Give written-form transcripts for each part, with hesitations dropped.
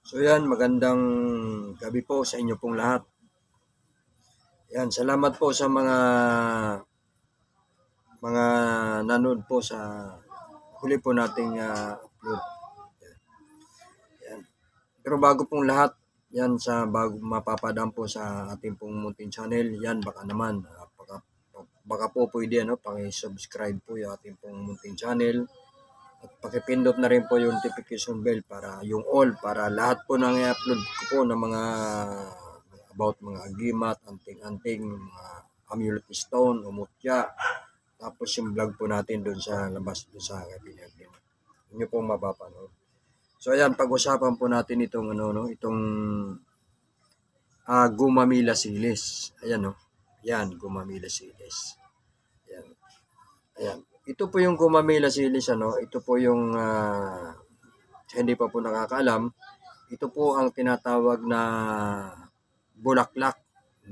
So yan, magandang gabi po sa inyo pong lahat. Yan, salamat po sa mga nanood po sa huli po nating upload. Yan. Pero bago pong lahat, yan sa bago mapapadaan po sa ating pong munting channel, yan baka naman baka po pwede paki-subscribe po yung ating pong munting channel at pakipindot na rin po yung notification bell para yung all para lahat po nang i-upload ko po ng mga about mga agimat, anting-anting, mga amulet stone, umutya. Tapos yung vlog po natin doon sa labas doon sa kabinet. Inyo po mapapanood. So ayan, pag-usapan po natin itong itong Gumamela silis. Ayan Yan, Gumamela silis. Ayan. Ayan. Ito po yung Gumamela silis ito po yung hindi pa po nakakaalam. Ito po ang tinatawag na bulaklak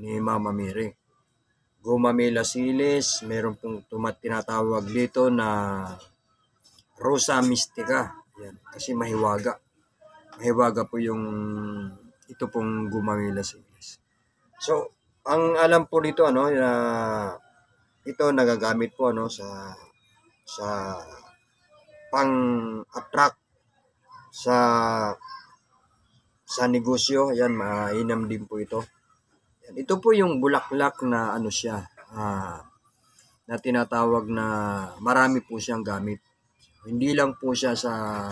ni Mama Mary. Gumamela silis, meron pong tinatawag dito na Rosa mystica. Yan, kasi mahiwaga. Mahiwaga po yung ito pong Gumamela silis. So, ang alam po dito na ito nagagamit po sa pang-attract sa negosyo. Yan, mainam din po ito. Yan, ito po yung bulaklak na na tinatawag na marami po siyang gamit. Hindi lang po siya sa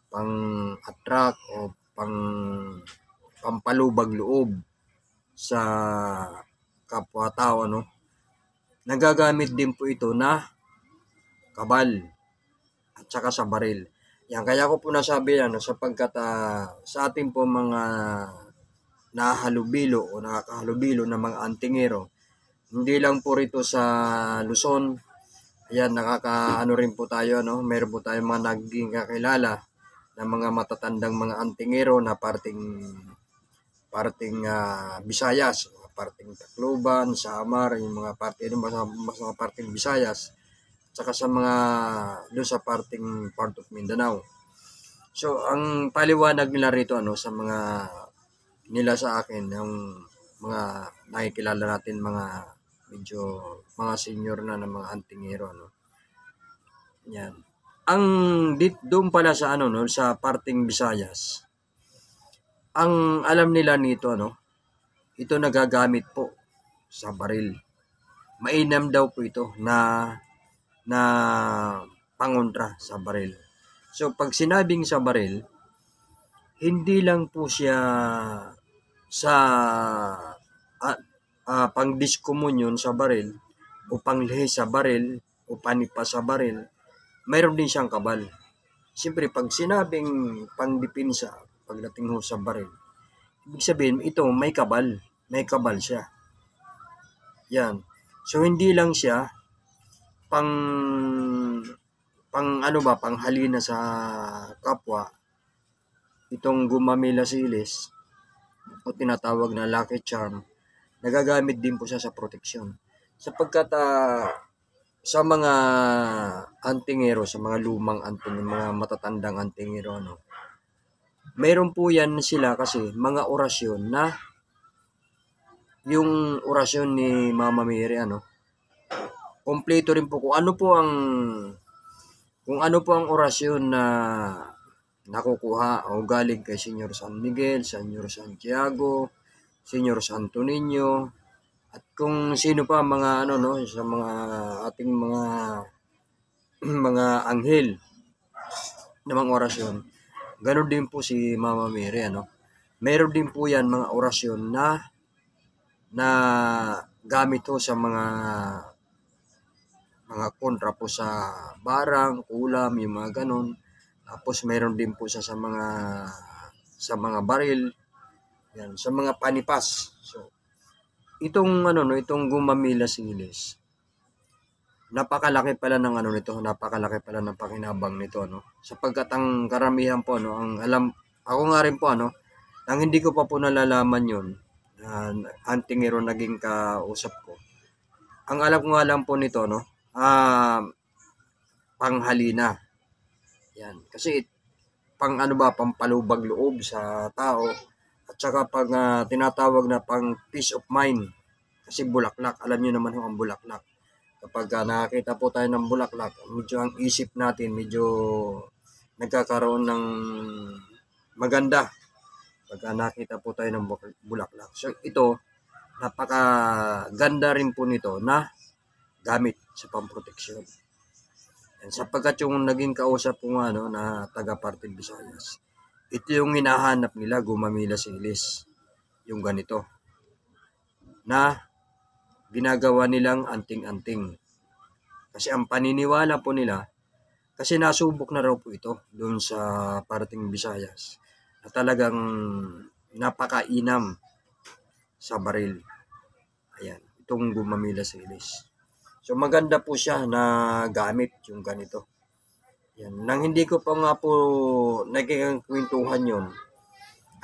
pang-attract o pampalubag loob sa kapwa-tao, Nagagamit din po ito na kabal at saka sa baril. Yan, kaya ko po nasabi sapagkat sa ating po mga nahalubilo o nakakahalubilo ng mga antingero, hindi lang po rito sa Luzon. Ayan, nakakaano rin po tayo, meron po tayong mga naging kakilala ng mga matatandang mga antingero na parting Visayas, parting Tacloban, Samar, yung mga mga parting Visayas, saka sa mga doon sa parting part of Mindanao. So, ang paliwanag nila rito sa mga nila sa akin, yung mga nakikilala natin medyo mga senior na ng mga antingero, Yan. Ang doon pala sa sa parting Visayas, ang alam nila nito ito nagagamit po sa baril. Mainam daw po ito na pangontra sa baril. So pag sinabing sa baril, hindi lang po siya sa pang-discommunion sa baril o panglihi sa baril o panipa sa baril, mayroon din siyang kabal. Siyempre, pag sinabing pangdepensa pagdating sa baril, ibig sabihin ito may kabal siya. Yan. So hindi lang siya panghalina sa kapwa, itong Gumamela silis o tinatawag na lucky charm, nagagamit din po siya sa proteksyon. Sapagkat sa mga antingero, sa mga lumang antingero, mga matatandang antingero, meron po yan sila kasi mga orasyon na yung orasyon ni Mama Mary, kompleto rin po kung ano po ang orasyon na nakukuha o galing kay Señor San Miguel, Señor Santiago, Señor Santo Niño, at kung sino pa mga sa mga ating mga mga anghel na mga orasyon. Ganon din po si Mama Mary, Meron din po yan mga orasyon na gamit po sa mga kontra po sa barang, ulam, yung mga ganon. Tapos meron din po siya sa mga baril, yan, sa mga panipas. So, itong Gumamela silis, napakalaki pala ng napakalaki pala ng pakinabang nito, Sapagkat ang karamihan po ang alam, ako nga rin po ang hindi ko pa po nalalaman 'yon, antingero naging kausap ko. Ang alam ko nga lang po nito panghalina. Yan, kasi pampalubag loob sa tao, at saka pag tinatawag na pang peace of mind. Kasi bulaklak, alam niyo naman ang bulaklak. Kapag nakakita po tayo ng bulaklak, medyo ang isip natin medyo nagkakaroon ng maganda pag nakita po tayo ng bulaklak. So ito, napakaganda rin po nito na gamit sa pamproteksyon. And sapagkat yung naging kausap ko nga na taga Parting Visayas, ito yung hinahanap nila, gumamila silis. Yung ganito. Na ginagawa nilang anting-anting. Kasi ang paniniwala po nila, kasi nasubok na raw po ito doon sa Parting Visayas, na talagang napakainam sa baril. Ayan, itong gumamila silis. So maganda po siya na gamit yung ganito. Yan. Nang hindi ko pa nga po nakikikwentuhan yun,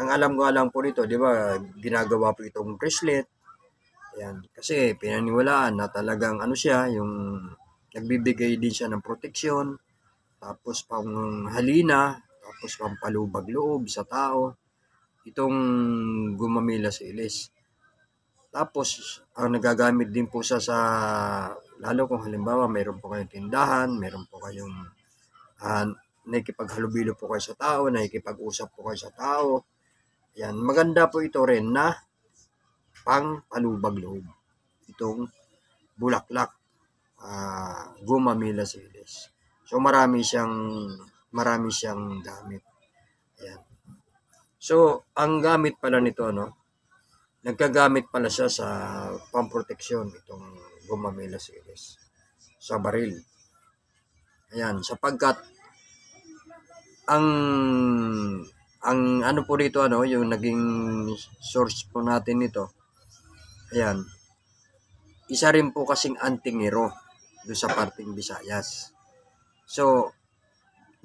ang alam ko lang po nito, di ba, ginagawa po itong bracelet. Ayan. Kasi pinaniwalaan na talagang siya, yung nagbibigay din siya ng proteksyon, tapos pang halina, tapos pang palubag loob sa tao, itong gumamila silis. Tapos, ang nagagamit din po siya sa, lalo kung halimbawa, mayroon po kayong tindahan, mayroon po kayong nakikipaghalubilo po kayo sa tao, nakikipag-usap po kayo sa tao. Yan, maganda po ito rin na pang palubag loob. Itong bulaklak, gumamila silis. So, marami siyang gamit. Ayan. So, ang gamit pala nito, nagkagamit pala siya sa pamproteksyon, itong gumamila silis sa baril. Ayan, sapagkat ang po dito, yung naging source po natin nito, ayan, isa rin po kasing antingero doon sa Parting Visayas. So,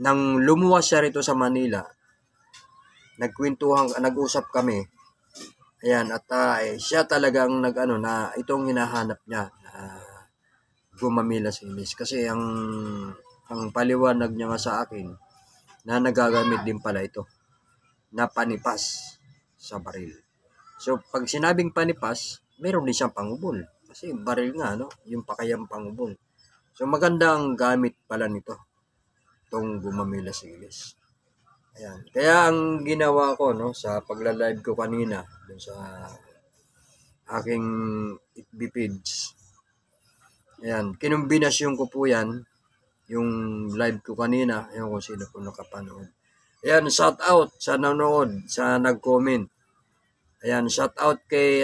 nang lumuwas siya rito sa Manila, nag-usap kami. Ayan, at siya talagang na itong hinahanap niya na gumamila silis. Kasi ang paliwanag niya nga sa akin na nagagamit din pala ito na panipas sa baril. So, pag sinabing panipas, meron din siyang pangubol. Kasi baril nga, yung pakayang pangubol. So, maganda ang gamit pala nito, itong gumamila silis. Ayan. Kaya ang ginawa ko sa pagla-live ko kanina dun sa aking FB page. Ayan, kinumbinasyon ko po yan yung live ko kanina. Ayan kung sino po nakapanood. Ayan, shout out sa nanonood, sa nag-comment. Ayan, shout out kay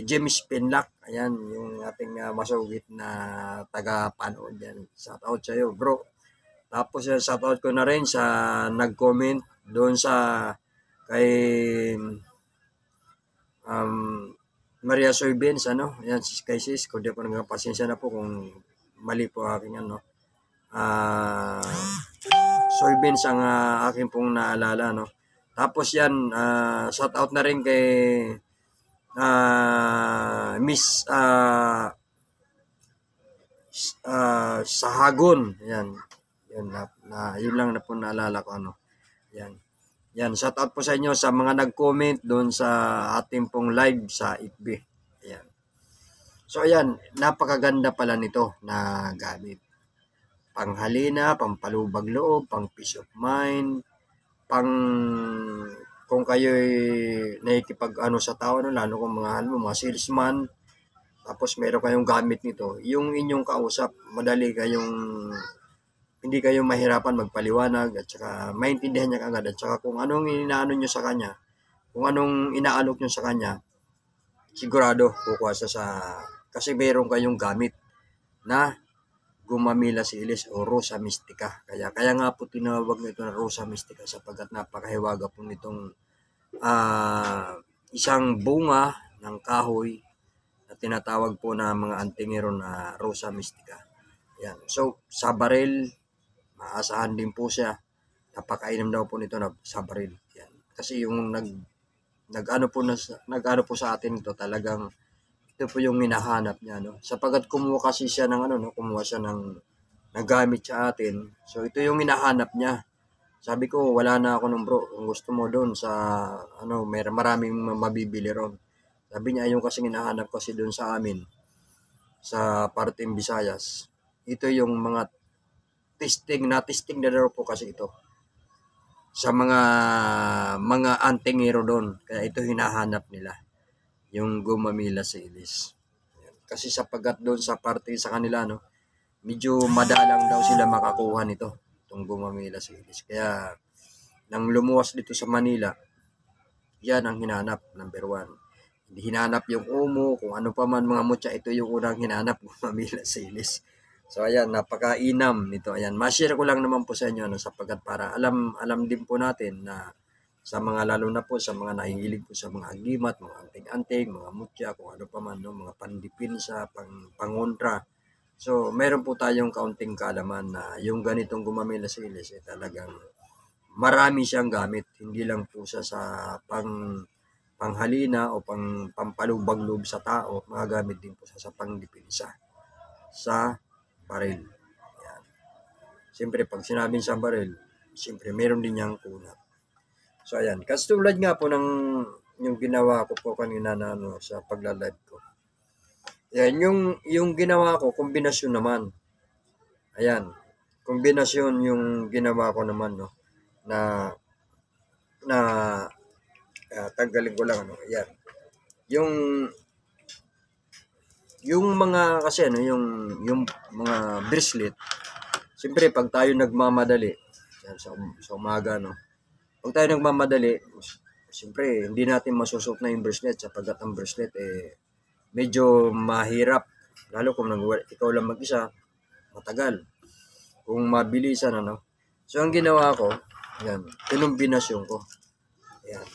James Pinlock. Ayan, yung ating masugit na taga-panood yan. Shout out sa iyo, bro. Tapos shoutout ko na rin sa nag-comment doon sa kay Maria Soybens, yan, kay sis, kung di po pasensya na po kung mali po aking Soybens ang aking pong naalala, Tapos yan, shoutout na rin kay Miss Sahagon, yan. Yun lang na po naalala ko, Yan, shout out po sa inyo sa mga nag-comment doon sa ating pong live sa FB. Ayan. So ayan, napakaganda pala nito na gamit. Panghalina, pampalubag loob, pang peace of mind, kung kayo'y nakikipag sa tao, lalo kung mga salesman, tapos meron kayong gamit nito, yung inyong kausap, hindi kayo mahirapan magpaliwanag at saka maintindihan niya agad at saka kung anong inaano nyo sa kanya, kung anong inaalok nyo sa kanya, sigurado kukuha siya kasi meron kayong gamit na gumamila silis o Rosa Mystica. Kaya nga po tinawag nito na Rosa Mystica sapagkat napakahiwaga po nitong isang bunga ng kahoy na tinatawag po na mga antingero na Rosa Mystica. Yan. So, sa baril, maasahan din po siya. Napakainom daw po nito sa baril. Yan. Kasi yung nag-ano po sa atin ito, talagang ito po yung hinahanap niya, Sapagkat kumuha kasi siya ng nagamit sa atin. So ito yung hinahanap niya Sabi ko, wala na ako nung bro. Kung gusto mo doon sa, ano, maraming mabibili ron. Sabi niya, yung kasi hinahanap kasi doon sa amin, sa parteng Visayas. Ito yung mga testing na daw po kasi ito sa mga antingero doon. Kaya ito hinahanap nila, yung Gumamela Silis. Kasi sapagat doon sa parte sa kanila, no, medyo madalang daw sila makakuha nito, itong Gumamela Silis. Kaya nang lumuwas dito sa Manila, yan ang hinanap, number 1. Hindi hinanap yung umo, kung ano pa man mga mutya, ito yung unang hinanap, Gumamela Silis. So ayan, napakainam nito. Ayan, ma-share ko lang naman po sa inyo, ano, sapagkat para alam din po natin na sa mga, lalo na po sa mga nahihilig po sa mga agimat, mga anting-anting, mga mutya, kung ano pa man, no, mga pandipinsa, pangontra. So meron po tayong kaunting kaalaman na yung ganitong Gumamela Silis talagang marami siyang gamit. Hindi lang po siya sa panghalina o pampalubag-loob sa tao, magagamit din po siya sa pangdipinsa sa baril. Yan. Siyempre, pag sinabing sa baril, siyempre, meron din niyang kunat. So, ayan. Kasi tulad nga po ng yung ginawa ko po kanina na ano, sa pagla-live ko. Ayan, yung ginawa ko, kombinasyon naman. Ayan. Kombinasyon yung ginawa ko naman, no, na tanggalin ko lang, ano. Ayan. Yung mga kasi ano, yung mga bracelet, siyempre pag tayo nagmamadali sa umaga, no. Pag tayo nagmamadali, siyempre hindi natin masusuot na yung bracelet sapagkat ang bracelet medyo mahirap, lalo kung ikaw lang mag-isa, matagal. Kung mabilisan, ano. So ang ginawa ko, yan, kinumbinasyon ko. Ayan.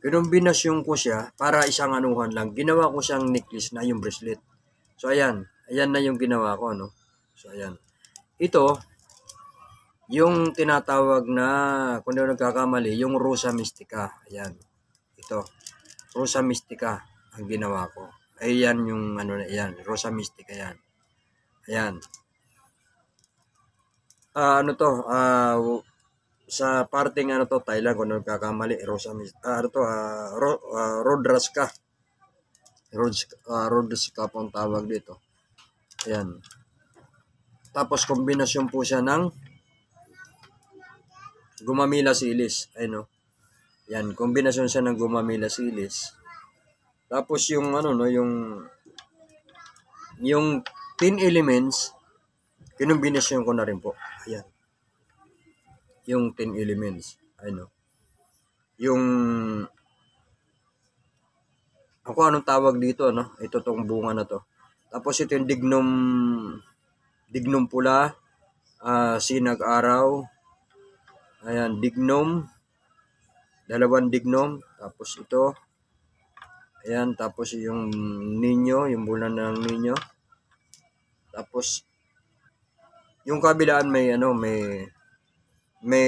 Kinumbinasyon ko siya para isang anuhan lang. Ginawa ko siyang necklace na yung bracelet. So ayan, ayan na yung ginawa ko, ano. So ayan. Ito, yung tinatawag na, kung hindi nagkakamali, yung Rosa Mystica. Ayan. Ito. Rosa Mystica ang ginawa ko. Ayan yung ano na, ayan. Rosa Mystica yan. Ayan. Ano to, sa parting ano to, Thailand, kung nagkakamali, Rosa Mystica, ano to, Rodraska. Rodraska po ang tawag dito. Ayan. Tapos kombinasyon po siya ng Gumamela Silis. Ayun, no. Yan, kombinasyon siya ng Gumamela Silis. Tapos yung ano, no, yung 10 elements, kinumbinasyon ko na rin po. Ayan. Yung 10 elements. Ayun, no. Yung ako anong tawag dito, no? Ito tong bunga na to. Tapos ito yung dignum pula, sinag araw. Ayan, dignum, dalawang dignum, tapos ito. Ayan, tapos yung ninyo, yung bulan ng ninyo. Tapos yung kabilaan may ano, may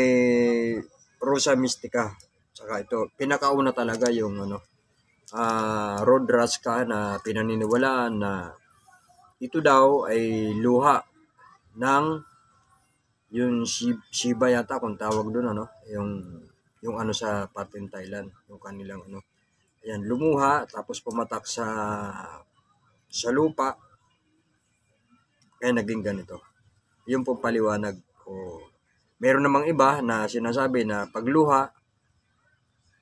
Rosa Mystica. Saka ito, pinakauna talaga yung ano, Rodraska na pinaniniwalaan na ito daw ay luha ng yung Shiba yata kung tawag doon, ano, yung ano sa parteng Thailand, yung kanilang ano. Ayan, lumuha tapos pumatak sa lupa, kaya naging ganito. Yung po paliwanag ko. Meron namang iba na sinasabi na pagluha,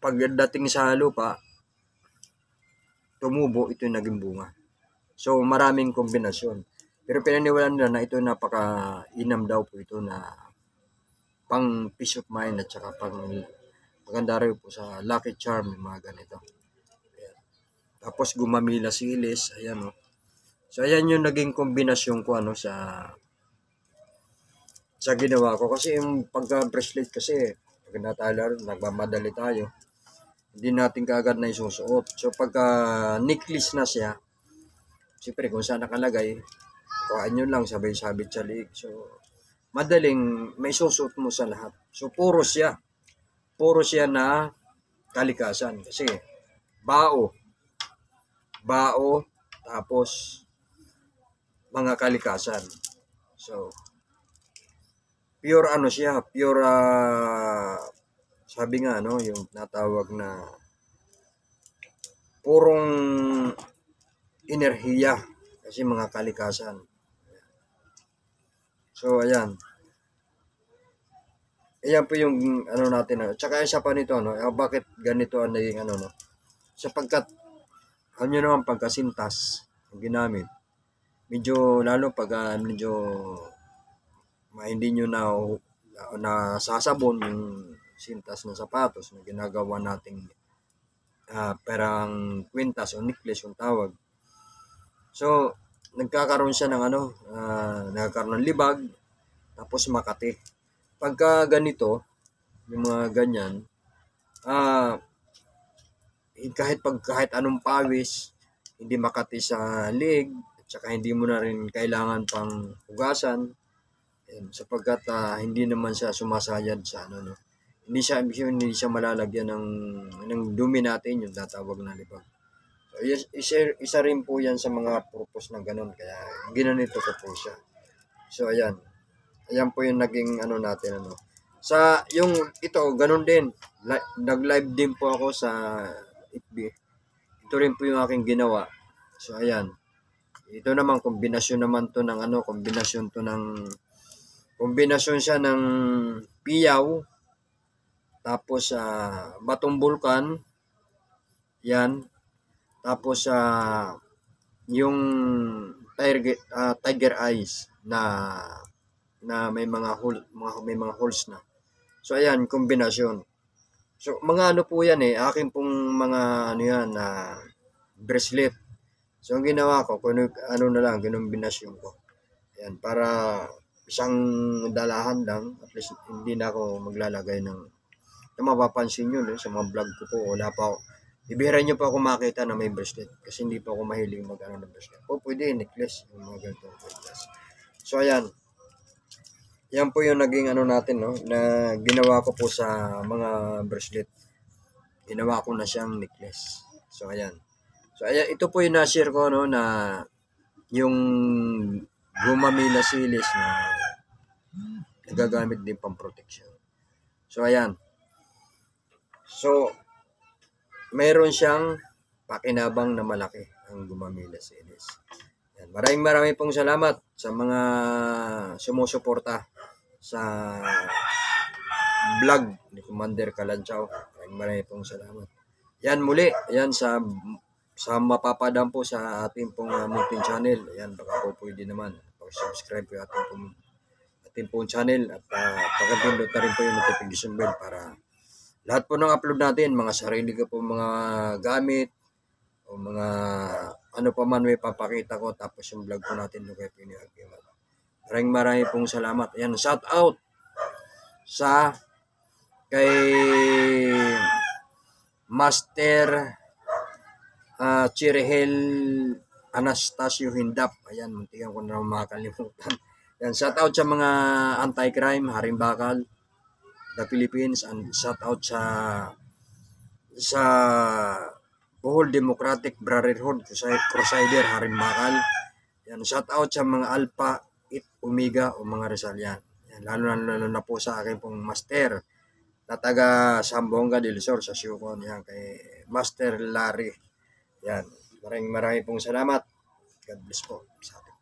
pagdating sa lupa, tumubo, ito yung naging bunga. So maraming kombinasyon. Pero pinaniwalaan nila na ito napaka-inam daw po ito na pang peace of mind at saka pang maganda rin po sa lucky charm, yung mga ganito. Ayan. Tapos Gumamela Silis, ayan, o. So ayan yung naging kombinasyon ko, ano, sa ginawa ko. Kasi yung pagka-bracelet kasi, pag natala, nagmamadali tayo, hindi natin kaagad na isusuot. So pagka necklace na siya, siyempre kung saan nakalagay, kuhaan nyo lang, sabay-sabit sa liig. So madaling may susuot mo sa lahat. So puro siya na kalikasan. Kasi bao, tapos mga kalikasan. So pure ano siya, pure sabi nga ano, yung natawag na purong enerhiya kasi mga kalikasan. So ayan. Ayan po yung ano natin. Tsaka isa pa nito, no? Bakit ganito ang naging ano, no? Sapagkat, alam nyo naman, pagkasintas ang ginamit, medyo, lalo pag medyo hindi nyo na sasabon yung sintas ng sapatos na ginagawa nating perang kwintas o necklace yung tawag. So, nagkakaroon siya ng ano, nagkakaroon ng libag, tapos makati. Pagka ganito, yung mga ganyan, kahit anong pawis, hindi makati sa leg, at saka hindi mo na rin kailangan pang hugasan, sapagkat hindi naman siya sumasayad sa ano, no. Hindi siya malalagyan ng dumi natin, yung tatawag na libag. So, isa rin po yan sa mga purpose ng ganun, kaya ginanito ko po siya. So ayan. Ayan po yung naging ano natin, ano. Sa yung ito, ganun din. Nag-live din po ako sa FB. Ito rin po yung aking ginawa. So ayan. Ito naman kombinasyon naman to ng ano, kombinasyon siya ng piyaw, tapos batong bulkan. Yan. Tapos yung tiger eyes na may mga holes na. So ayan, kombinasyon. So mga ano po yan akin pong mga ano yan na bracelet. So ang ginawa ko, kung ano na lang, ginombinasyon ko. Ayan, para isang dalahan lang, at least hindi na ako maglalagay ng mapapansin nyo sa mga vlog ko po, wala pa ako. Ibihira nyo pa ako makita na may bracelet kasi hindi pa ako mahilig mag-ano ng bracelet. Pwede necklace, yung mga ganitong necklace. So ayan. Yan po yung naging ano natin, no, na ginawa ko po sa mga bracelet. Ginawa ko na siyang necklace. So ayan. So ayan, ito po yung na-share ko, no, na yung gumamila silis na nagagamit din pang protection. So ayan. So mayroon siyang pakinabang na malaki ang gumamila silis. Yan. Maraming pong salamat sa mga sumusuporta sa vlog ni Commander Kalanchaw. Maraming pong salamat. Yan muli, yan sa mapapadam po sa ating pong munting channel. Yan, baka po pwede naman pag-subscribe po ating pong channel at pag-pindot na rin po yung notification bell para lahat po ng upload natin, mga sarili ko po mga gamit o mga ano pa man may papakita ko, tapos yung vlog po natin doon kayo pinag-iwan. Maraming pong salamat. Ayan, shout out sa kay Master Chirihel Anastasio Hindap. Ayan, muntikan ko na makakalimutan. Ayan, shout out sa mga anti-crime, Haring Bakal, the Philippines, and shout out sa Bohol Democratic Brotherhood Crusader Haring Bakal. Yan, shout out sa mga Alpha, Omega o mga Rizalian. Yan, lalo na po sa akin pong master na taga Sambonga del Sur sa Siucon. Yan, kay Master Larry. Yan, maraming pong salamat. God bless po sa atin.